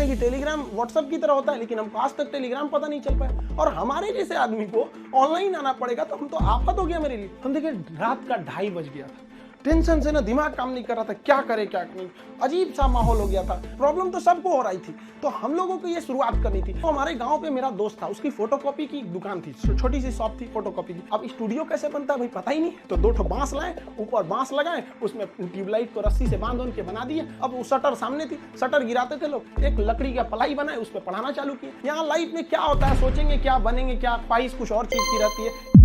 कि Telegram WhatsApp की तरह होता है, लेकिन हमको आज तक टेलीग्राम पता नहीं चल पाया। और हमारे जैसे आदमी को ऑनलाइन आना पड़ेगा तो हम तो आफत हो गया मेरे लिए। हम देखिए रात का 2:30 बज गया था, टेंशन से ना दिमाग काम नहीं कर रहा था, क्या करे क्या नहीं, अजीब सा माहौल हो गया था। प्रॉब्लम तो सबको हो रही थी, तो हम लोगों को ये शुरुआत करनी थी। तो हमारे गांव पे मेरा दोस्त था, उसकी फोटोकॉपी की दुकान थी, छोटी सी शॉप थी फोटोकॉपी की। अब स्टूडियो कैसे बनता है भाई पता ही नहीं, तो 2 ठो बांस लाए, ऊपर बांस लगाए, उसमें ट्यूबलाइट को रस्सी से बांध के बना दिए। अब वो शटर सामने थी, शटर गिराते थे लोग, एक लकड़ी का पलाई बनाए, उस पर पढ़ाना चालू किए। यहाँ लाइफ में क्या होता है, सोचेंगे क्या बनेंगे, क्या ख्वाहिश कुछ और चीज की रहती है।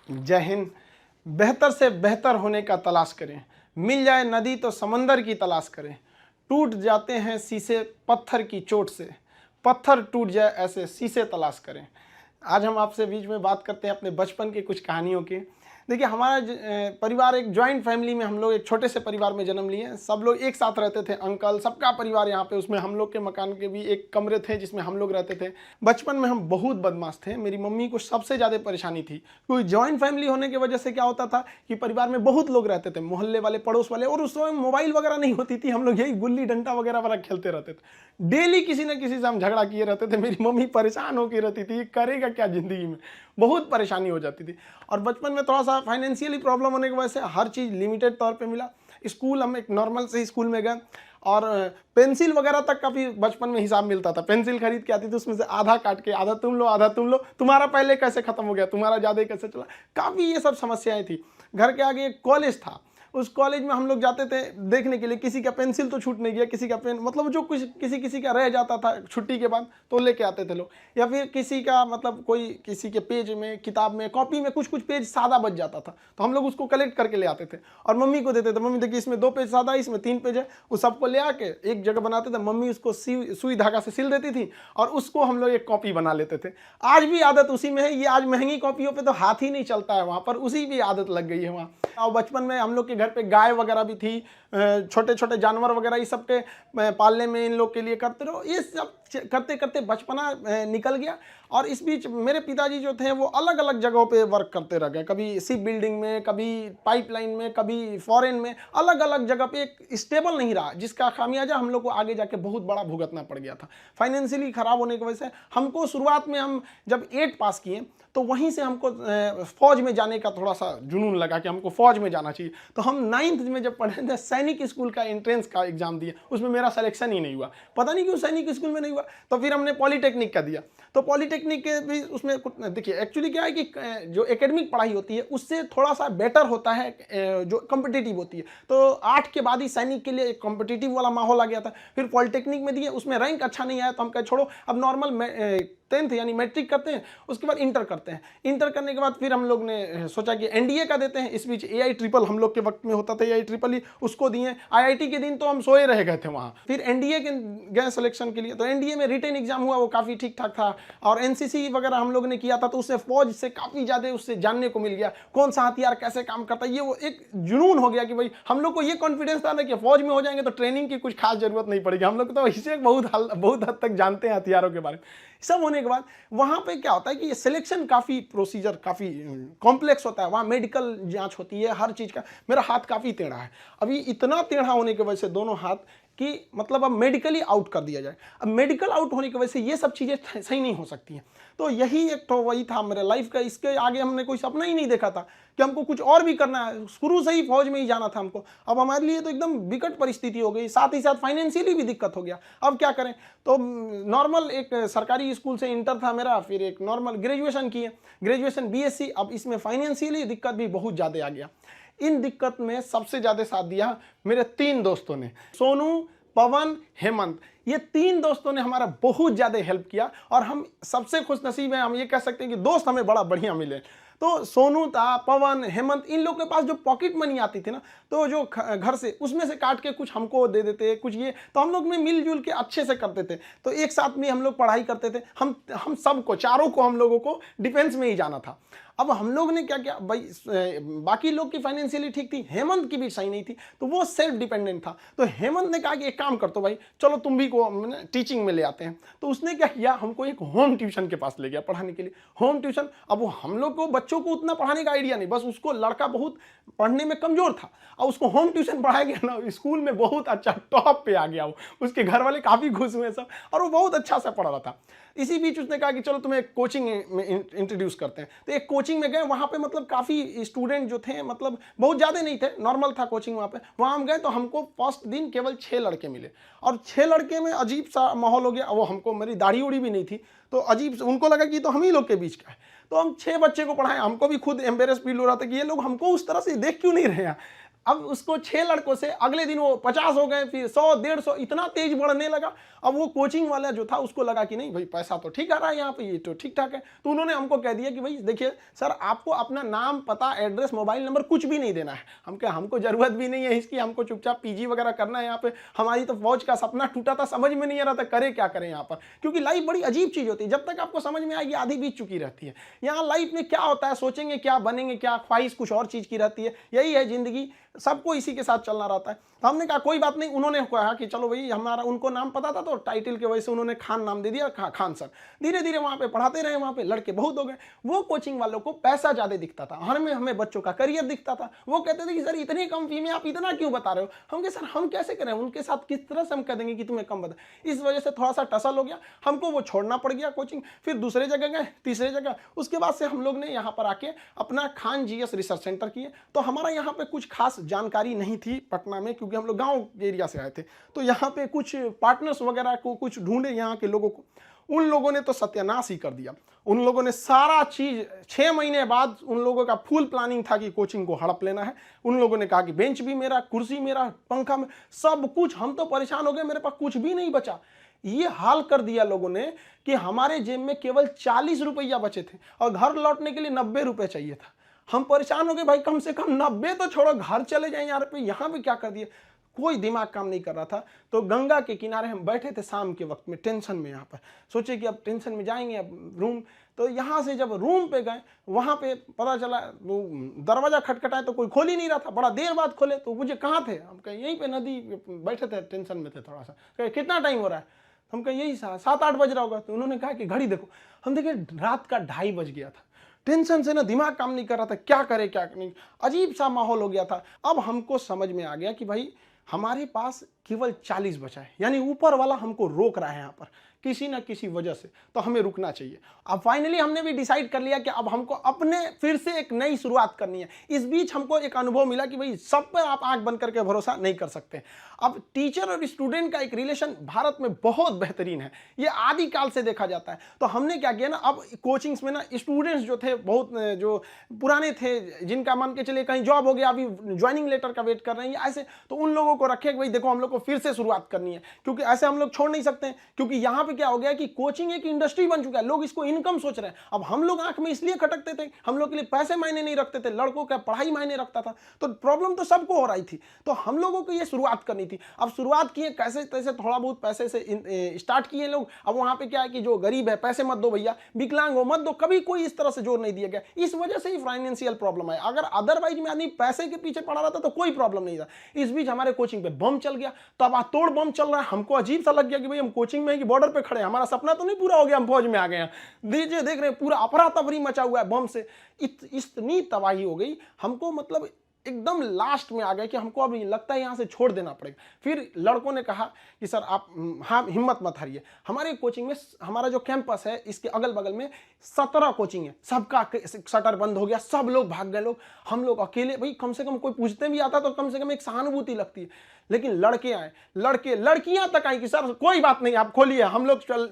जय हिंद। बेहतर से बेहतर होने का तलाश करें, मिल जाए नदी तो समंदर की तलाश करें। टूट जाते हैं शीशे पत्थर की चोट से, पत्थर टूट जाए ऐसे शीशे तलाश करें। आज हम आपसे बीच में बात करते हैं अपने बचपन के कुछ कहानियों की। देखिए हमारा परिवार एक जॉइंट फैमिली में, हम लोग एक छोटे से परिवार में जन्म लिए। सब लोग एक साथ रहते थे, अंकल सबका परिवार यहाँ पे, उसमें हम लोग के मकान के भी एक कमरे थे जिसमें हम लोग रहते थे। बचपन में हम बहुत बदमाश थे, मेरी मम्मी को सबसे ज़्यादा परेशानी थी क्योंकि जॉइंट फैमिली होने की वजह से क्या होता था कि परिवार में बहुत लोग रहते थे, मोहल्ले वाले, पड़ोस वाले, और उस समय मोबाइल वगैरह नहीं होती थी, हम लोग यही गुल्ली डंडा वगैरह खेलते रहते थे। डेली किसी न किसी से हम झगड़ा किए रहते थे। मेरी मम्मी परेशान होकर रहती थी, करेगा क्या ज़िंदगी में, बहुत परेशानी हो जाती थी। और बचपन में थोड़ा सा फाइनेंशियली प्रॉब्लम होने की वजह से हर चीज़ लिमिटेड तौर पे मिला। स्कूल हम एक नॉर्मल से स्कूल में गए, और पेंसिल वगैरह तक का भी बचपन में हिसाब मिलता था। पेंसिल खरीद के आती थी, उसमें से आधा काट के आधा तुम लो आधा तुम लो, तुम्हारा पहले कैसे खत्म हो गया, तुम्हारा ज़्यादा कैसे चला, काफ़ी ये सब समस्याएं थी। घर के आगे एक कॉलेज था, उस कॉलेज में हम लोग जाते थे देखने के लिए, किसी का पेंसिल तो छूट नहीं गया, किसी का पेन, मतलब जो कुछ किसी का रह जाता था छुट्टी के बाद तो लेके आते थे लोग। या फिर किसी का मतलब कोई किसी के पेज में, किताब में, कॉपी में कुछ पेज सादा बच जाता था, तो हम लोग उसको कलेक्ट करके ले आते थे और मम्मी को देते थे। मम्मी देखिए इसमें 2 पेज सादा है, इसमें 3 पेज है, वो सबको ले आके एक जगह बनाते थे। मम्मी उसको सुई धागा से सिल देती थी और उसको हम लोग एक कॉपी बना लेते थे। आज भी आदत उसी में है। ये आज महंगी कॉपियों पर तो हाथ ही नहीं चलता है, वहाँ पर उसी की आदत लग गई है वहाँ। और बचपन में हम लोग के घर पे गाय वगैरह भी थी, छोटे छोटे जानवर वगैरह, ये सब के पालने में इन लोग के लिए करते रहो। ये सब करते करते बचपना निकल गया। और इस बीच मेरे पिताजी जो थे वो अलग अलग जगहों पे वर्क करते रह गए, कभी शिप बिल्डिंग में, कभी पाइपलाइन में, कभी फॉरेन में, अलग अलग जगह पे। एक स्टेबल नहीं रहा, जिसका खामियाजा हम लोग को आगे जाके बहुत बड़ा भुगतना पड़ गया था। फाइनेंशियली खराब होने की वजह से हमको शुरुआत में, हम जब 8 पास किए तो वहीं से हमको फौज में जाने का थोड़ा सा जुनून लगा कि हमको फौज में जाना चाहिए। तो हम 9th में जब पढ़े थे, सैनिक स्कूल का एंट्रेंस का एग्जाम दिया, उसमें मेरा सिलेक्शन ही नहीं हुआ, पता नहीं क्यों सैनिक स्कूल में नहीं हुआ। तो फिर हमने पॉलिटेक्निक का दिया, तो पॉलिटेक्निक के भी उसमें देखिए एक्चुअली क्या है कि जो एकेडमिक पढ़ाई होती है उससे थोड़ा सा बेटर होता है जो कॉम्पिटिटिव होती है। तो 8 के बाद ही सैनिक के लिए एक कॉम्पिटिटिव वाला माहौल आ गया था। फिर पॉलिटेक्निक में दिए, उसमें रैंक अच्छा नहीं आया तो हम कहे छोड़ो, अब नॉर्मल 10th यानी मैट्रिक करते हैं, उसके बाद इंटर करते हैं। इंटर करने के बाद फिर हम लोग ने सोचा कि एनडीए का देते हैं। इस बीच AI ट्रिपल हम लोग के वक्त में होता था, AI ट्रिपल ही, उसको दिए। IIT के दिन तो हम सोए रह गए थे वहाँ। फिर एनडीए के गए सिलेक्शन के लिए, तो एनडीए में रिटन एग्जाम हुआ, वो काफ़ी ठीक ठाक था। और एनसीसी वगैरह हम लोग ने किया था, तो उससे फौज से काफ़ी ज़्यादा उससे जानने को मिल गया, कौन सा हथियार कैसे काम करता है। ये वो एक जुनून हो गया कि भाई हम लोग को ये कॉन्फिडेंस था ना कि फौज में हो जाएंगे तो ट्रेनिंग की कुछ खास जरूरत नहीं पड़ेगी। हम लोग तो इसे बहुत हद तक जानते हैं हथियारों के बारे में। सब होने के बाद वहाँ पे क्या होता है कि ये सिलेक्शन काफ़ी प्रोसीजर काफ़ी कॉम्प्लेक्स होता है। वहाँ मेडिकल जांच होती है हर चीज़ का। मेरा हाथ काफ़ी टेढ़ा है, अभी इतना टेढ़ा होने की वजह से दोनों हाथ कि मतलब अब मेडिकली आउट कर दिया जाए। अब मेडिकल आउट होने की वजह से ये सब चीज़ें सही नहीं हो सकती हैं। तो यही एक तो वही था मेरे लाइफ का। इसके आगे हमने कोई सपना ही नहीं देखा था कि हमको कुछ और भी करना है। शुरू से ही फौज में ही जाना था हमको। अब हमारे लिए तो एकदम विकट परिस्थिति हो गई, साथ ही साथ फाइनेंशियली भी दिक्कत हो गया। अब क्या करें, तो नॉर्मल एक सरकारी स्कूल से इंटर था मेरा, फिर एक नॉर्मल ग्रेजुएशन किए, ग्रेजुएशन BSc। अब इसमें फाइनेंशियली दिक्कत भी बहुत ज़्यादा आ गया। इन दिक्कत में सबसे ज़्यादा साथ दिया मेरे 3 दोस्तों ने, सोनू, पवन, हेमंत। ये 3 दोस्तों ने हमारा बहुत ज़्यादा हेल्प किया और हम सबसे खुशनसीब हैं। हम ये कह सकते हैं कि दोस्त हमें बड़ा बढ़िया मिले। तो सोनू था, पवन, हेमंत, इन लोग के पास जो पॉकेट मनी आती थी ना, तो जो घर से उसमें से काट के कुछ हमको दे देते, कुछ ये, तो हम लोग में मिलजुल के अच्छे से करते थे। तो एक साथ में हम लोग पढ़ाई करते थे। हम सबको, चारों को, हम लोगों को डिफेंस में ही जाना था। अब हम लोग ने क्या किया भाई, बाकी लोग की फाइनेंशियली ठीक थी, हेमंत की भी सही नहीं थी, तो वो सेल्फ डिपेंडेंट था। तो हेमंत ने कहा कि एक काम कर तो भाई, चलो तुम भी को टीचिंग में ले आते हैं। तो उसने क्या किया, हमको एक होम ट्यूशन के पास ले गया पढ़ाने के लिए। होम ट्यूशन, अब वो हम लोग को बच्चों को उतना पढ़ाने का आइडिया नहीं, बस उसको लड़का बहुत पढ़ने में कमजोर था और उसको होम ट्यूशन पढ़ाया गया ना, स्कूल में बहुत अच्छा टॉप पे आ गया वो, उसके घर वाले काफी खुश हुए सब, और वो बहुत अच्छा सा पढ़ रहा था। इसी बीच उसने कहा कि चलो तुम्हें एक कोचिंग में इंट्रोड्यूस करते हैं। तो एक कोचिंग में गए, वहाँ पे मतलब काफ़ी स्टूडेंट जो थे, मतलब बहुत ज़्यादा नहीं थे, नॉर्मल था कोचिंग वहाँ पे। वहाँ हम गए तो हमको फर्स्ट दिन केवल 6 लड़के मिले, और 6 लड़के में अजीब सा माहौल हो गया। वो हमको, मेरी दाढ़ी उड़ी भी नहीं थी, तो अजीब, उनको लगा कि तो हम ही लोग के बीच का है। तो हम 6 बच्चे को पढ़ाए, हमको भी खुद एम्बेरस फील हो रहा था कि ये लोग हमको उस तरह से देख क्यों नहीं रहे हैं। अब उसको 6 लड़कों से अगले दिन वो 50 हो गए, फिर 100, 150, इतना तेज बढ़ने लगा। अब वो कोचिंग वाला जो था उसको लगा कि नहीं भाई, पैसा तो ठीक आ रहा है यहाँ पे, ये तो ठीक ठाक है। तो उन्होंने हमको कह दिया कि भाई देखिए सर, आपको अपना नाम, पता, एड्रेस, मोबाइल नंबर कुछ भी नहीं देना है। हम कहा हमको जरूरत भी नहीं है इसकी, हमको चुपचाप पीजी वगैरह करना है यहाँ पे। हमारी तो फौज का सपना टूटा था, समझ में नहीं आ रहा था करे क्या करें यहाँ पर, क्योंकि लाइफ बड़ी अजीब चीज होती है। जब तक आपको समझ में आएगी आधी बीत चुकी रहती है। यहाँ लाइफ में क्या होता है, सोचेंगे क्या, बनेंगे क्या, ख्वाहिश कुछ और चीज की रहती है। यही है जिंदगी, सबको इसी के साथ चलना रहता है। तो हमने कहा कोई बात नहीं। उन्होंने कहा कि चलो भाई, हमारा उनको नाम पता था तो टाइटल की वजह से उन्होंने खान नाम दे दिया, खान सर। धीरे धीरे वहाँ पे पढ़ाते रहे, वहाँ पे लड़के बहुत हो गए। वो कोचिंग वालों को पैसा ज्यादा दिखता था, हमें बच्चों का करियर दिखता था। वो कहते थे कि सर इतनी कम फी में आप इतना क्यों बता रहे हो। हम कहे सर हम कैसे करें, उनके साथ किस तरह से हम कह देंगे कि तुम्हें कम बता। इस वजह से थोड़ा सा टसल हो गया, हमको वो छोड़ना पड़ गया कोचिंग। फिर दूसरे जगह गए, तीसरे जगह। उसके बाद से हम लोग ने यहाँ पर आके अपना खान जीएस रिसर्च सेंटर किए। तो हमारा यहाँ पे कुछ खास जानकारी नहीं थी पटना में, क्योंकि हम लोग गांव एरिया से आए थे। तो यहाँ पे कुछ पार्टनर्स वगैरह को कुछ ढूंढे यहाँ के लोगों को, उन लोगों ने तो सत्यानाश ही कर दिया। उन लोगों ने सारा चीज 6 महीने बाद उन लोगों का फुल प्लानिंग था कि कोचिंग को हड़प लेना है। उन लोगों ने कहा कि बेंच भी मेरा, कुर्सी मेरा, पंखा में, सब कुछ। हम तो परेशान हो गए, मेरे पास कुछ भी नहीं बचा। ये हाल कर दिया लोगों ने कि हमारे जेब में केवल 40 रुपया बचे थे और घर लौटने के लिए 90 रुपये चाहिए था। हम परेशान हो गए, भाई कम से कम 90 तो छोड़ो, घर चले जाएं यार, पे यहाँ पे क्या कर दिए। कोई दिमाग काम नहीं कर रहा था। तो गंगा के किनारे हम बैठे थे शाम के वक्त में, टेंशन में। यहाँ पर सोचे कि अब टेंशन में जाएंगे अब रूम। तो यहाँ से जब रूम पे गए, वहाँ पे पता चला वो दरवाजा खटखटाए तो कोई खोल ही नहीं रहा था। बड़ा देर बाद खोले तो मुझे कहाँ थे, हम कहे यहीं पे नदी बैठे थे, टेंशन में थे थोड़ा सा। कहे कितना टाइम हो रहा है, हम कहे यही 7-8 बज रहा होगा। तो उन्होंने कहा कि घड़ी देखो। हम देखे रात का 2:30 बज गया था। टेंशन से ना दिमाग काम नहीं कर रहा था, क्या करे क्या नहीं, अजीब सा माहौल हो गया था। अब हमको समझ में आ गया कि भाई हमारे पास केवल 40 बचा है, यानी ऊपर वाला हमको रोक रहा है यहाँ पर किसी ना किसी वजह से, तो हमें रुकना चाहिए। अब फाइनली हमने भी डिसाइड कर लिया कि अब हमको अपने फिर से एक नई शुरुआत करनी है। इस बीच हमको एक अनुभव मिला कि भाई सब पे आप आंख बंद करके भरोसा नहीं कर सकते। अब टीचर और स्टूडेंट का एक रिलेशन भारत में बहुत बेहतरीन है, ये आदिकाल से देखा जाता है। तो हमने क्या किया ना, अब कोचिंग्स में ना स्टूडेंट्स जो थे, बहुत जो पुराने थे, जिनका मान के चलिए कहीं जॉब हो गया, अभी ज्वाइनिंग लेटर का वेट कर रहे हैं ऐसे, तो उन लोगों को रखे कि भाई देखो हम लोग को फिर से शुरुआत करनी है, क्योंकि ऐसे हम लोग छोड़ नहीं सकते। क्योंकि यहाँ पे क्या हो गया कि कोचिंग एक इंडस्ट्री बन चुका है, लोग इसको इनकम सोच रहे हैं। अब हम लोग आंख में इसलिए खटकते थे, हम लोग के लिए पैसे मायने नहीं रखते थे, लड़कों का पढ़ाई मायने रखता था। तो प्रॉब्लम तो सबको हो रही थी, तो हम लोगों को ये शुरुआत करनी थी। अब शुरुआत किए कैसे तैसे, थोड़ा बहुत पैसे से स्टार्ट किए लोग। अब वहां पे क्या है कि जो गरीब है पैसे मत दो भैया, विकलांग हो मत दो, कभी कोई इस तरह से जोर नहीं दिया गया। इस वजह से ही फाइनेंशियल प्रॉब्लम है। अगर अदरवाइज में आदमी पैसे के पीछे पड़ा रहता तो कोई प्रॉब्लम नहीं था। इस बीच हमारे कोचिंग पे बम चल गया, तब तोड़ बम चल रहा है। हमको अजीब सा लग गया कि भाई हम कोचिंग में कि बॉर्डर पे खड़े हैं, हमारा सपना तो नहीं पूरा हो गया, हम फौज में आ गए हैं। दीजिए देख रहे हैं पूरा अफरा तफरी मचा हुआ है बम से। इतनी तबाही हो गई, हमको मतलब एकदम लास्ट में आ गए कि हमको अब लगता है यहाँ से छोड़ देना पड़ेगा। फिर लड़कों ने कहा कि सर आप हाँ हिम्मत मत हारिए। हमारे कोचिंग में, हमारा जो कैंपस है इसके अगल बगल में 17 कोचिंग है, सबका शटर बंद हो गया, सब लोग भाग गए। लोग हम लोग अकेले, भाई कम से कम कोई पूछते भी आता तो कम से कम एक सहानुभूति लगती है। लेकिन लड़के आए, लड़कियां तक आई कि सर कोई बात नहीं आप खोलिए, हम लोग चल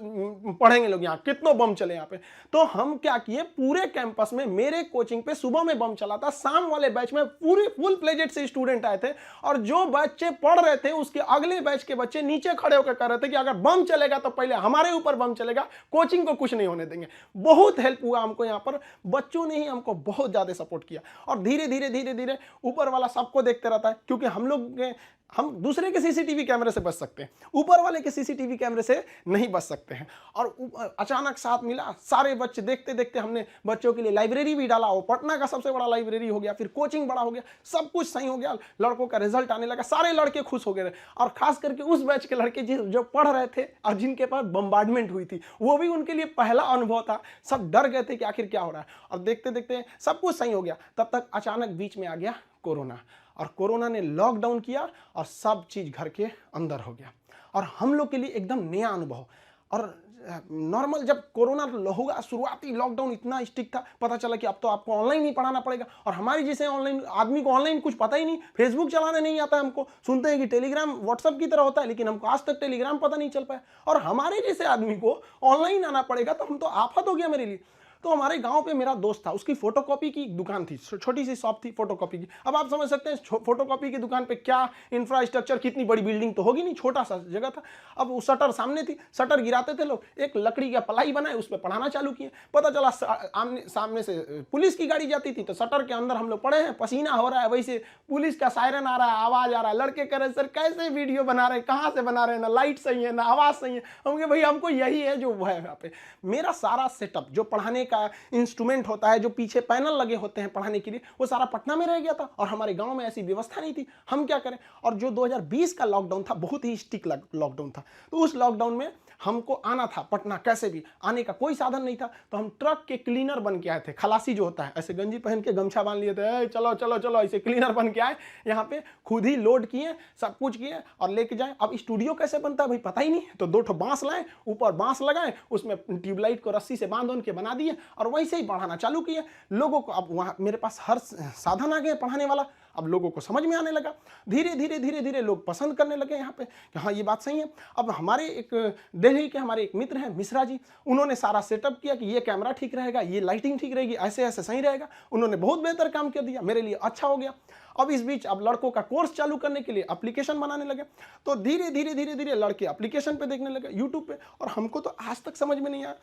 पढ़ेंगे लोग, यहाँ कितनों बम चले यहाँ पे। तो हम क्या किए, पूरे कैंपस में मेरे कोचिंग पे सुबह में बम चला था, शाम वाले बैच में पूरे फुल प्लेजेड से स्टूडेंट आए थे, और जो बच्चे पढ़ रहे थे उसके अगले बैच के बच्चे नीचे खड़े होकर कह रहे थे कि अगर बम चलेगा तो पहले हमारे ऊपर बम चलेगा, कोचिंग को कुछ नहीं होने देंगे। बहुत हेल्प हुआ हमको यहाँ पर, बच्चों ने ही हमको बहुत ज्यादा सपोर्ट किया। और धीरे धीरे ऊपर वाला सबको देखते रहता है, क्योंकि हम लोग हम दूसरे के सीसीटीवी कैमरे से बच सकते हैं, ऊपर वाले के सीसीटीवी कैमरे से नहीं बच सकते हैं। और अचानक साथ मिला, सारे बच्चे देखते देखते हमने बच्चों के लिए लाइब्रेरी भी डाला, वो पटना का सबसे बड़ा लाइब्रेरी हो गया, फिर कोचिंग बड़ा हो गया, सब कुछ सही हो गया, लड़कों का रिजल्ट आने लगा, सारे लड़के खुश हो गए। और खास करके उस बैच के लड़के जो पढ़ रहे थे और जिनके पास बम्बार्डमेंट हुई थी, वो भी उनके लिए पहला अनुभव था। सब डर गए थे कि आखिर क्या हो रहा है, और देखते देखते सब कुछ सही हो गया। तब तक अचानक बीच में आ गया कोरोना, और कोरोना ने लॉकडाउन किया और सब चीज घर के अंदर हो गया, और हम लोग के लिए एकदम नया अनुभव। और नॉर्मल जब कोरोना होगा, शुरुआती लॉकडाउन इतना स्ट्रिक्ट था, पता चला कि अब तो आपको ऑनलाइन ही पढ़ाना पड़ेगा। और हमारी जैसे ऑनलाइन आदमी को ऑनलाइन कुछ पता ही नहीं, फेसबुक चलाने नहीं आता हमको, सुनते हैं कि टेलीग्राम व्हाट्सएप की तरह होता है, लेकिन हमको आज तक टेलीग्राम पता नहीं चल पाया। और हमारे जैसे आदमी को ऑनलाइन आना पड़ेगा, तो हम तो आफत हो गया मेरे लिए। तो हमारे गांव पे मेरा दोस्त था, उसकी फोटोकॉपी की दुकान थी, छोटी सी शॉप थी फोटोकॉपी की। अब आप समझ सकते हैं फोटोकॉपी की दुकान पे क्या इंफ्रास्ट्रक्चर, कितनी बड़ी बिल्डिंग तो होगी नहीं, छोटा सा जगह था। अब वो शटर सामने थी, शटर गिराते थे लोग, एक लकड़ी का पलाई बनाए, उस पर पढ़ाना चालू किए। पता चला सामने से पुलिस की गाड़ी जाती थी, तो शटर के अंदर हम लोग पड़े हैं, पसीना हो रहा है, वैसे पुलिस का सायरन आ रहा है, आवाज आ रहा है। लड़के कह रहे सर कैसे वीडियो बना रहे हैं, कहाँ से बना रहे हैं, ना लाइट सही है ना आवाज सही है। हम कहे भाई हमको यही है जो है यहाँ पे। मेरा सारा सेटअप जो पढ़ाने का इंस्ट्रूमेंट होता है, जो पीछे पैनल लगे होते हैं पढ़ाने के लिए, वो सारा पटना में रह गया था, और हमारे गांव में ऐसी व्यवस्था नहीं थी। हम क्या करें। और जो 2020 का लॉकडाउन था, बहुत ही स्ट्रिक्ट लॉकडाउन था, तो उस लॉकडाउन में हमको आना था पटना, कैसे भी आने का कोई साधन नहीं था। तो हम ट्रक के क्लीनर बन के आए थे, खलासी जो होता है, ऐसे गंजी पहन के गमछा बांध लिए थे, चलो चलो चलो, ऐसे क्लीनर बन के आए यहाँ पे, खुद ही लोड किए, सब कुछ किए और लेके जाए। अब स्टूडियो कैसे बनता है भाई पता ही नहीं, तो 2 ठो बांस लाए, ऊपर बांस लगाए, उसमें ट्यूबलाइट को रस्सी से बांध के बना दिए, और वैसे ही पढ़ाना चालू किए लोगों को। अब वहाँ मेरे पास हर साधन आ गया पढ़ाने वाला, अब लोगों को समझ में आने लगा। धीरे धीरे धीरे धीरे लोग पसंद करने लगे यहाँ पे कि हाँ ये बात सही है। अब हमारे एक दिल्ली के हमारे एक मित्र हैं मिश्रा जी, उन्होंने सारा सेटअप किया कि ये कैमरा ठीक रहेगा, ये लाइटिंग ठीक रहेगी, ऐसे ऐसे सही रहेगा। उन्होंने बहुत बेहतर काम कर दिया, मेरे लिए अच्छा हो गया। अब इस बीच अब लड़कों का कोर्स चालू करने के लिए एप्लीकेशन बनाने लगे, तो धीरे धीरे धीरे धीरे लड़के एप्लीकेशन पे देखने लगे, यूट्यूब पे। और हमको तो आज तक समझ में नहीं आया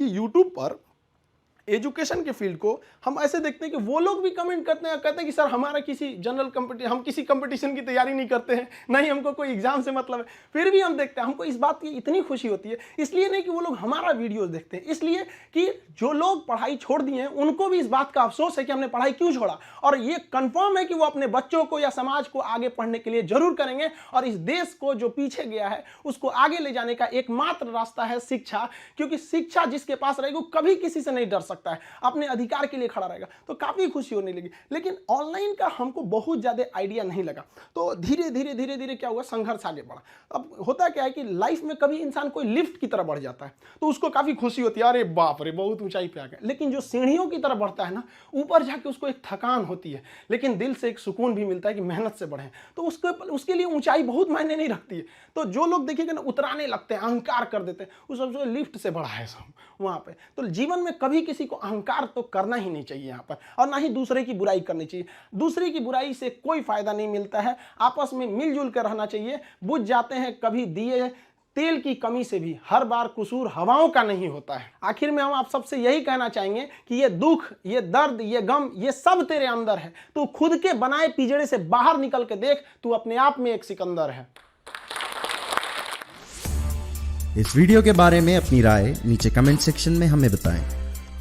कि यूट्यूब पर एजुकेशन के फील्ड को हम ऐसे देखते हैं कि वो लोग भी कमेंट करते हैं, कहते हैं कि सर हमारा किसी जनरल कंपटीशन, हम किसी कंपटीशन की तैयारी नहीं करते हैं, नहीं हमको कोई एग्जाम से मतलब है, फिर भी हम देखते हैं। हमको इस बात की इतनी खुशी होती है, इसलिए नहीं कि वो लोग हमारा वीडियोस देखते हैं, इसलिए कि जो लोग पढ़ाई छोड़ दिए हैं उनको भी इस बात का अफसोस है कि हमने पढ़ाई क्यों छोड़ा। और ये कंफर्म है कि वो अपने बच्चों को या समाज को आगे पढ़ने के लिए जरूर करेंगे, और इस देश को जो पीछे गया है उसको आगे ले जाने का एकमात्र रास्ता है शिक्षा। क्योंकि शिक्षा जिसके पास रहेगी वो कभी किसी से नहीं डर सकता है, अपने अधिकार के लिए खड़ा रहेगा। तो काफी खुशी होने लगी। लेकिन ऑनलाइन का हमको बहुत ज्यादा आइडिया नहीं लगा, तो धीरे धीरे धीरे धीरे क्या हुआ, संघर्ष आगे बढ़ा। अब होता क्या है कि लाइफ में कभी इंसान कोई लिफ्ट की तरफ बढ़ जाता है तो उसको काफी खुशी होती है, अरे बाप रे बहुत ऊंचाई पे आ गया। लेकिन जो सीढ़ियों की तरफ बढ़ता है ना, ऊपर जाके उसको एक थकान होती है, लेकिन दिल से एक सुकून भी मिलता है कि मेहनत से बढ़े। तो उसके लिए ऊंचाई बहुत मायने नहीं रखती है। तो जो लोग देखिएगा ना उतराने लगते हैं, अहंकार कर देते हैं, उस सब लिफ्ट से बढ़ा है सब वहां पे। तो जीवन में कभी किसी को अहंकार तो करना ही नहीं चाहिए यहाँ पर, और ना ही दूसरे की बुराई करनी चाहिए। दूसरे की बुराई से कोई फायदा नहीं मिलता है, आपस में मिलजुल कर रहना चाहिए। बुझ जाते हैं कभी दिए तेल की कमी से भी, हर बार कसूर हवाओं का नहीं होता है। आखिर में हम आप सबसे यही कहना चाहेंगे कि ये दुख, ये दर्द, ये गम, ये सब तेरे अंदर है। तू खुद के बनाए पिंजड़े से बाहर निकल के देख, तू अपने आप में एक सिकंदर है। इस वीडियो के बारे में अपनी राय नीचे कमेंट सेक्शन में हमें बताएं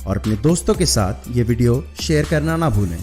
और अपने दोस्तों के साथ ये वीडियो शेयर करना ना भूलें।